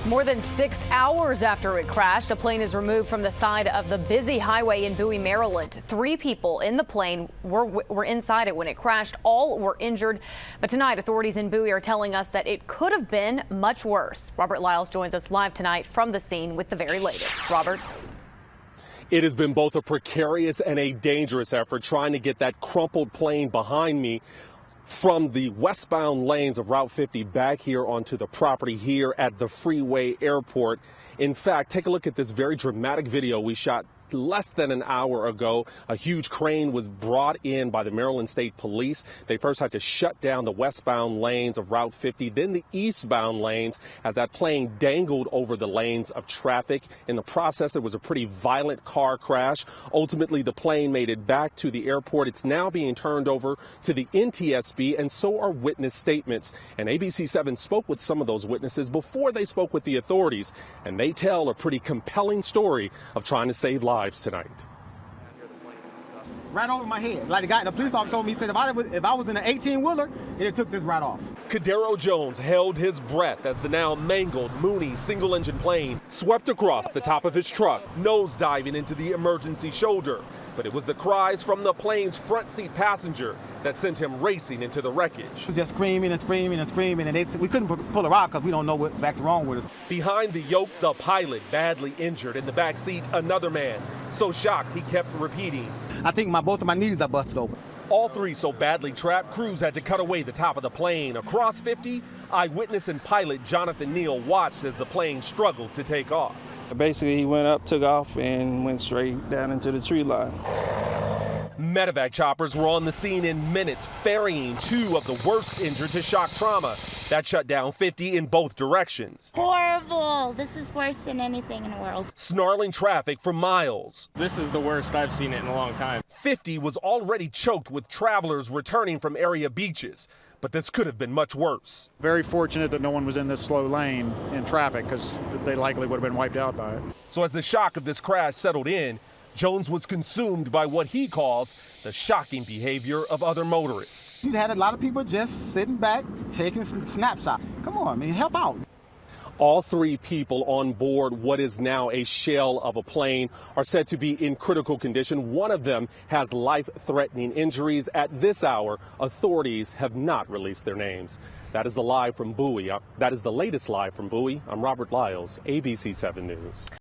More than 6 hours after it crashed, a plane is removed from the side of the busy highway in Bowie, Maryland. 3 people in the plane were inside it when it crashed. All were injured. But tonight, authorities in Bowie are telling us that it could have been much worse. Robert Lyles joins us live tonight from the scene with the very latest. Robert. It has been both a precarious and a dangerous effort trying to get that crumpled plane behind me from the westbound lanes of Route 50 back here onto the property here at the Freeway Airport. In fact, take a look at this very dramatic video we shot less than an hour ago. A huge crane was brought in by the Maryland State Police. They first had to shut down the westbound lanes of Route 50, then the eastbound lanes as that plane dangled over the lanes of traffic. In the process, there was a pretty violent car crash. Ultimately, the plane made it back to the airport. It's now being turned over to the NTSB, and so are witness statements. And ABC7 spoke with some of those witnesses before they spoke with the authorities, and they tell a pretty compelling story of trying to save lives tonight. Right over my head. Like the police officer told me, he said if I was in an 18-wheeler, it took this right off. Cadero Jones held his breath as the now mangled Mooney single-engine plane swept across the top of his truck, nose diving into the emergency shoulder. But it was the cries from the plane's front seat passenger that sent him racing into the wreckage. He was just screaming and screaming and screaming, and we couldn't pull her out because we don't know what's actually wrong with us. Behind the yoke, the pilot badly injured. In the back seat, another man so shocked he kept repeating, I think both of my knees are busted open. All 3 so badly trapped, crews had to cut away the top of the plane. Across 50, eyewitness and pilot Jonathan Neal watched as the plane struggled to take off. Basically, he went up, took off, and went straight down into the tree line. Medevac choppers were on the scene in minutes, ferrying 2 of the worst injured to shock trauma. That shut down 50 in both directions. Horrible. This is worse than anything in the world. Snarling traffic for miles. This is the worst I've seen it in a long time. 50 was already choked with travelers returning from area beaches. But this could have been much worse. Very fortunate that no one was in this slow lane in traffic because they likely would have been wiped out by it. So as the shock of this crash settled in, Jones was consumed by what he calls the shocking behavior of other motorists. You had a lot of people just sitting back, taking snapshots. Come on, man, help out. All 3 people on board what is now a shell of a plane are said to be in critical condition. One of them has life-threatening injuries. At this hour, authorities have not released their names. That is the latest live from Bowie. I'm Robert Lyles, ABC7 News.